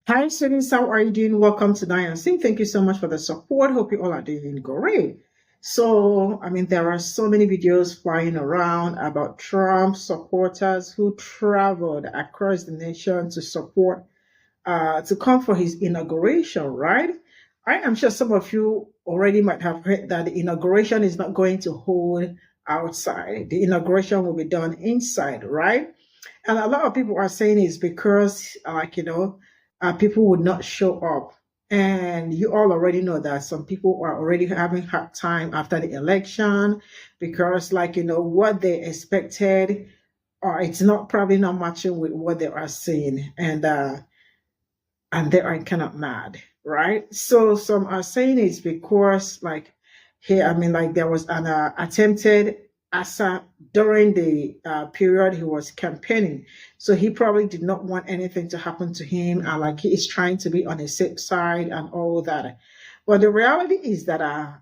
Hi, students. How are you doing? Welcome to Diane Singh. Thank you so much for the support. Hope you all are doing great. There are so many videos flying around about Trump supporters who traveled across the nation to support, to come for his inauguration, right? I am sure some of you already might have heard that the inauguration is not going to hold outside. The inauguration will be done inside, right? And a lot of people are saying it's because, people would not show up. And you all already know that some people are already having hard time after the election because, what they expected, or it's not probably not matching with what they are seeing, and they are kind of mad, right? So some are saying it's because, there was an attempted assassination during the period he was campaigning. So he probably did not want anything to happen to him, and he is trying to be on a safe side and all that. But the reality is that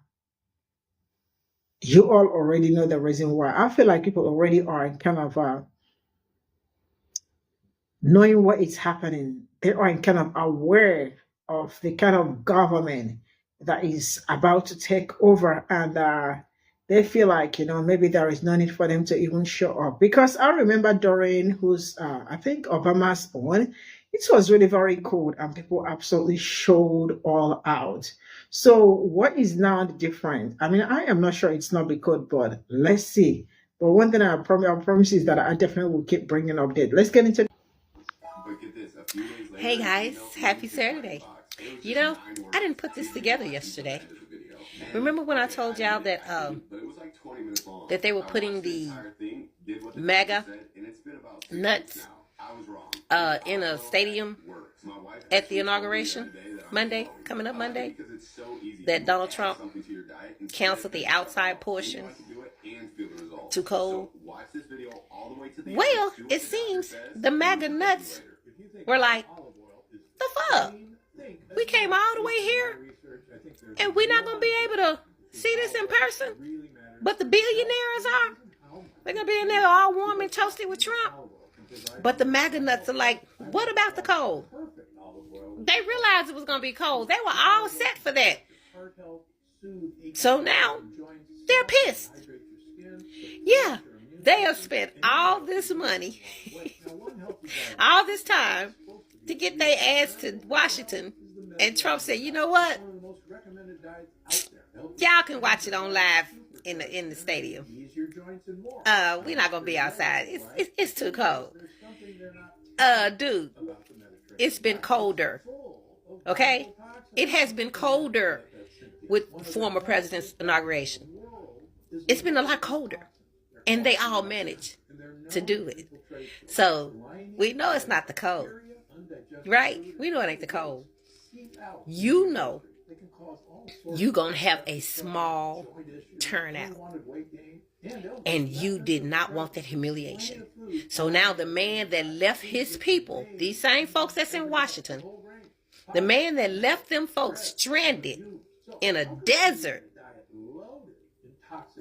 you all already know the reason why. I feel like people already are kind of knowing what is happening. They are kind of aware of the kind of government that is about to take over, and they feel like maybe there is no need for them to even show up. Because I remember during I think Obama's own, it was really very cold and people absolutely showed all out. So what is now the difference? I mean, I am not sure it's not because, but let's see. But one thing I promise is that I definitely will keep bringing update. Let's get into. Hey guys, happy Saturday. You know, I didn't put this together yesterday. Remember when I told y'all that they were putting the MAGA nuts in a stadium at the inauguration Monday, coming up Monday, that Donald Trump canceled the outside portion too cold? Well, it seems the MAGA nuts were like, the fuck? We came all the way here and we're not going to be able to see this in person? But the billionaires are. They're going to be in there all warm and toasty with Trump. But the MAGA nuts are like, what about the cold? They realized it was going to be cold. They were all set for that. So now they're pissed. Yeah, they have spent all this money, all this time to get their ass to Washington. And Trump said, you know what? Y'all can watch it on live in the stadium. We're not going to be outside. It's too cold. Dude, it's been colder. Okay? It has been colder with former president's inauguration. It's been a lot colder. And they all managed to do it. So we know it's not the cold. Right? We know it ain't the cold. You know you're going to have a small turnout. And you did not want that humiliation. So now the man that left his people, these same folks that's in Washington, the man that left them folks stranded in a desert,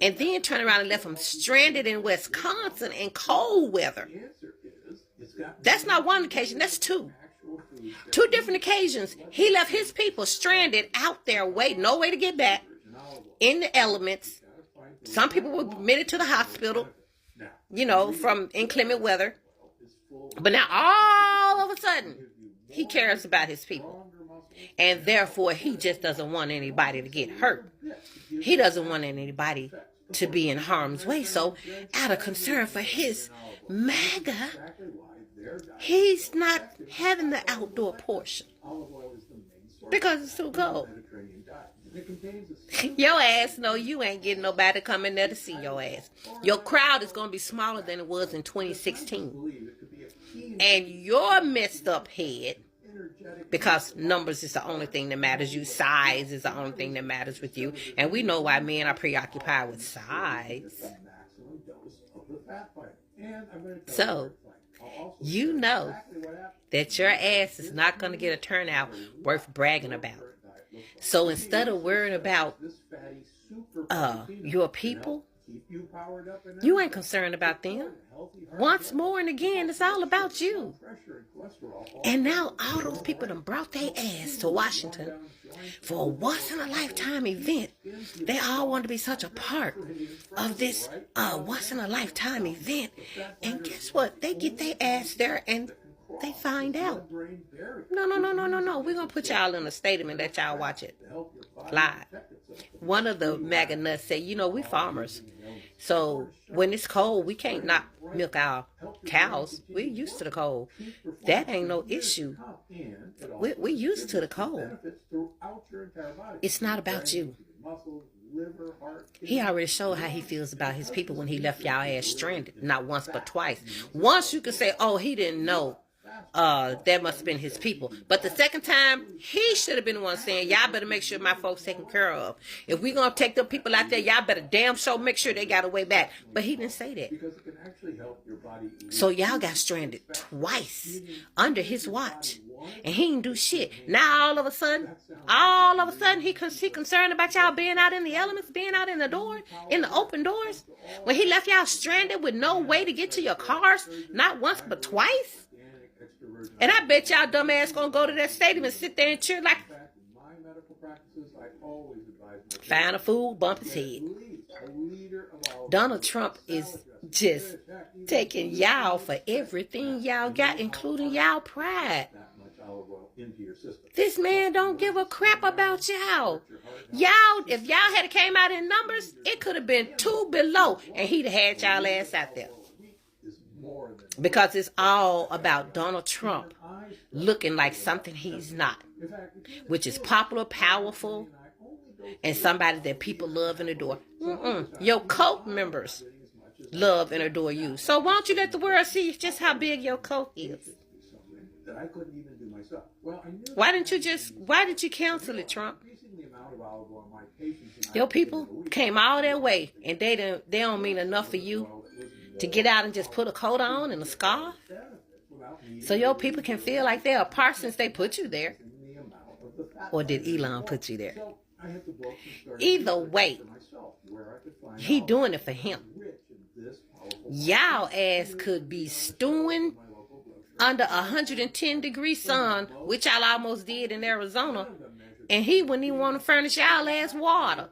and then turned around and left them stranded in Wisconsin in cold weather. That's not one occasion, that's two. Two different occasions. He left his people stranded out there, no way to get back, in the elements. Some people were admitted to the hospital, from inclement weather. But now all of a sudden, he cares about his people. And therefore, he just doesn't want anybody to get hurt. He doesn't want anybody to be in harm's way. So, out of concern for his MAGA, he's not having the outdoor portion because it's too cold. Your ass know you ain't getting nobody to come in there to see your ass. Your crowd is going to be smaller than it was in 2016. And your messed up head, because numbers is the only thing that matters. Size is the only thing that matters with you. And we know why men are preoccupied with size. So, you know that your ass is not going to get a turnout worth bragging about. So instead of worrying about your people, you ain't concerned about them. Once more and again, it's all about you. And now all those people done brought their ass to Washington for a once-in-a-lifetime event. They all want to be such a part of this once-in-a-lifetime event. And guess what? They get their ass there and they find out. No. We're going to put y'all in a stadium and let y'all watch it live. One of the MAGA nuts said, we farmers. So when it's cold, we can't not milk our cows. We're used to the cold. That ain't no issue. We're used to the cold. It's not about you. He already showed how he feels about his people when he left y'all ass stranded. Not once, but twice. Once you could say, oh, he didn't know. That must have been his people. But the second time, he should have been the one saying, y'all better make sure my folks taken care of. If we're going to take them people out there, y'all better damn sure make sure they got a way back. But he didn't say that. So y'all got stranded twice under his watch. And he didn't do shit. Now all of a sudden, he concerned about y'all being out in the elements, being out in the door, in the open doors. When he left y'all stranded with no way to get to your cars, not once but twice. And I bet y'all dumbass gonna go to that stadium and sit there and cheer like find a fool, bump his head. Donald Trump is just taking y'all for everything y'all got, including y'all pride. This man don't give a crap about y'all. If y'all had came out in numbers, it could have been 2 below, and he'd have had y'all ass out there. Because it's all about Donald Trump looking like something he's not, which is popular, powerful, and somebody that people love and adore. Your cult members love and adore you. So why don't you let the world see just how big your cult is? Why did you cancel it, Trump? Your people came all that way, and they don't mean enough for you to get out and just put a coat on and a scarf? So your people can feel like they're a part since they put you there. Or did Elon put you there? Either way, he doing it for him. Y'all ass could be stewing under 110-degree sun, which y'all almost did in Arizona, and he wouldn't even want to furnish y'all ass water.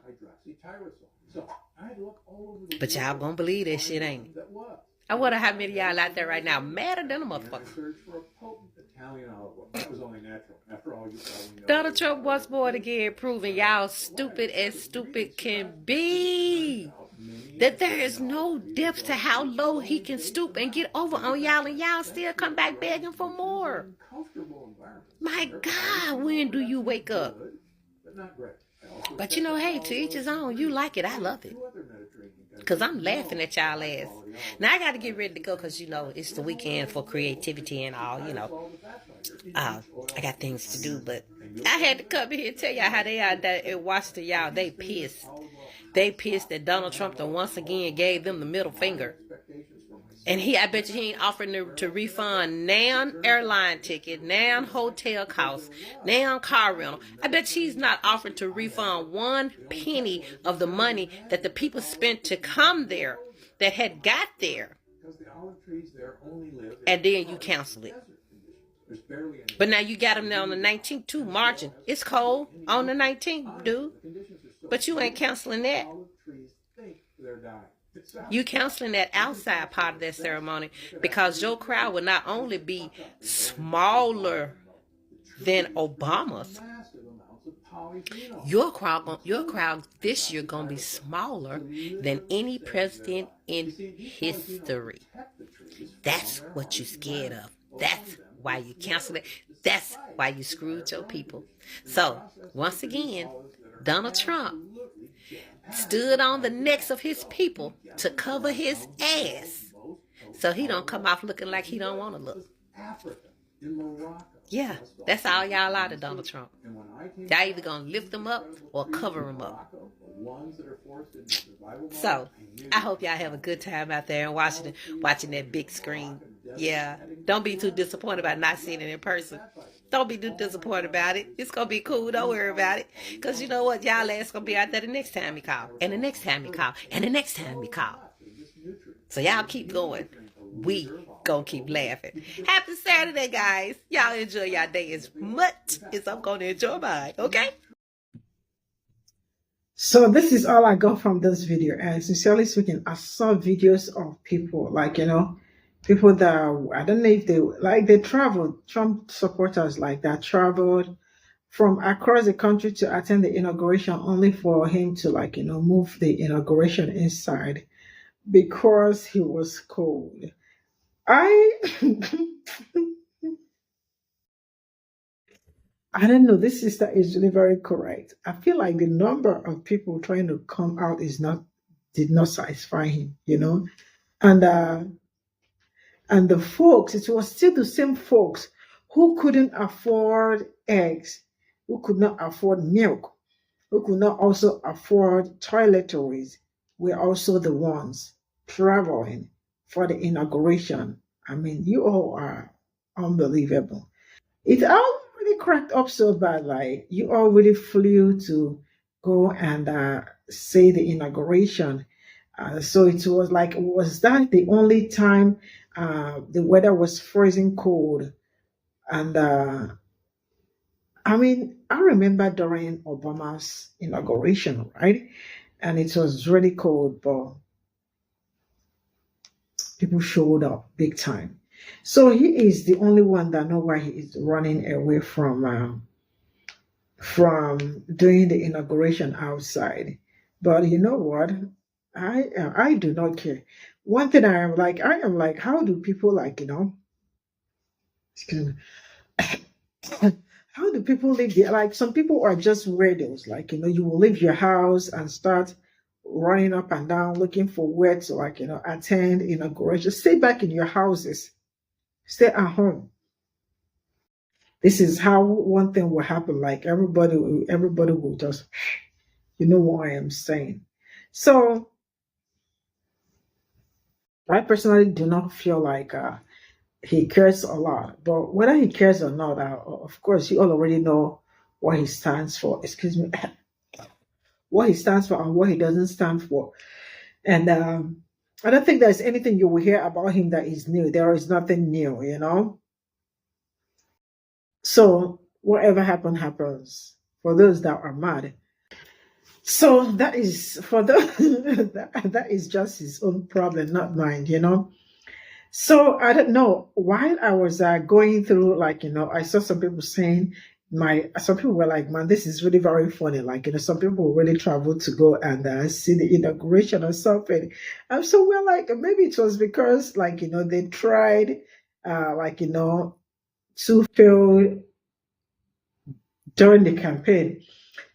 But y'all gonna believe that shit, ain't it? I wonder how many of y'all out there right now madder than a motherfucker. Donald Trump once more again proving y'all stupid as stupid can be. That there is no depth to how low he can stoop and get over on y'all, and y'all still come back begging for more. My God, when do you wake up? But hey, to each his own. You like it, I love it. Because I'm laughing at y'all ass. Now I got to get ready to go because, it's the weekend for creativity and all, I got things to do, but I had to come here and tell y'all how they are there in Washington, y'all. They pissed. They pissed that Donald Trump once again gave them the middle finger. And I bet you he ain't offering to refund nan airline ticket, nan hotel costs, nan car rental. I bet he's not offering to refund 1 penny of the money that the people spent to come there, that had got there. And then you cancel it. But now you got them there on the 19th too, marching. It's cold on the 19th, dude. But you ain't canceling that. You canceling that outside part of that ceremony because your crowd will not only be smaller than Obama's, your crowd this year gonna be smaller than any president in history. That's what you're scared of. That's why you cancel it. That's why you screwed your people. So once again, Donald Trump stood on the necks of his people to cover his ass so he don't come off looking like he don't want to look. Yeah, that's all y'all are to Donald Trump. Y'all either gonna lift him up or cover him up. So I hope y'all have a good time out there and watching that big screen. Yeah, don't be too disappointed about not seeing it in person. Don't be too disappointed about it. It's going to be cool. Don't worry about it. Because you know what? Y'all ass going to be out there the next time you call. And the next time you call. And the next time you call. So y'all keep going. We gonna keep laughing. Happy Saturday, guys. Y'all enjoy your day as much as I'm gonna enjoy mine, okay? So this is all I got from this video. And sincerely speaking, I saw videos of people like, people that, I don't know if they traveled, Trump supporters like that traveled from across the country to attend the inauguration only for him to move the inauguration inside because he was cold. I I don't know. This sister is really very correct. I feel like the number of people trying to come out did not satisfy him, and the folks, it was still the same folks who couldn't afford eggs, who could not afford milk, who could not also afford toiletries, were also the ones traveling for the inauguration. I mean, you all are unbelievable. It all really cracked up so bad. Like, you all really flew to go and say the inauguration. So it was like, was that the only time the weather was freezing cold? And I mean, I remember during Obama's inauguration, right? And it was really cold, but people showed up big time. So he is the only one that know why he is running away from doing the inauguration outside. But you know what? I do not care. One thing I am like, how do people excuse me, how do people live there? Like, some people are just weirdos. Like, you will leave your house and start running up and down looking for where to attend inauguration. Stay back in your houses. Stay at home. This is how one thing will happen. Like, everybody will just, you know what I am saying. So I personally do not feel like he cares a lot. But whether he cares or not, of course, you all already know what he stands for. Excuse me. What he stands for and what he doesn't stand for. And I don't think there's anything you will hear about him that is new. There is nothing new. So whatever happens for those that are mad. So that is for the that is just his own problem, not mine. So I don't know. While I was going through, I saw some people saying some people were like, man, this is really very funny. Some people really traveled to go and see the inauguration or something. And so we're like, maybe it was because they tried, to fail during the campaign.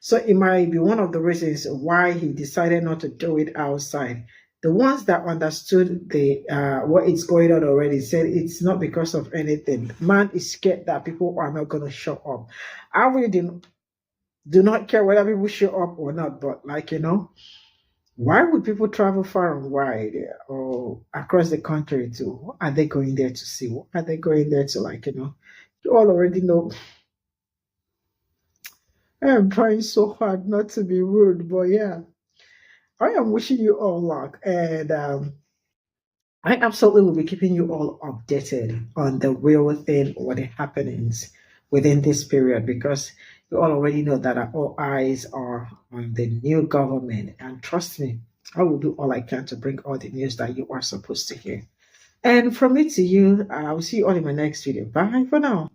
So it might be one of the reasons why he decided not to do it outside. The ones that understood the what is going on already said it's not because of anything. Man is scared that people are not going to show up. I really do not care whether people show up or not, but why would people travel far and wide or across the country to? What are they going there to see? What are they going there to You all already know. I am trying so hard not to be rude, but yeah, I am wishing you all luck, and I absolutely will be keeping you all updated on the real thing or the happenings within this period, because you all already know that all eyes are on the new government, and trust me, I will do all I can to bring all the news that you are supposed to hear. And from me to you, I will see you all in my next video. Bye for now.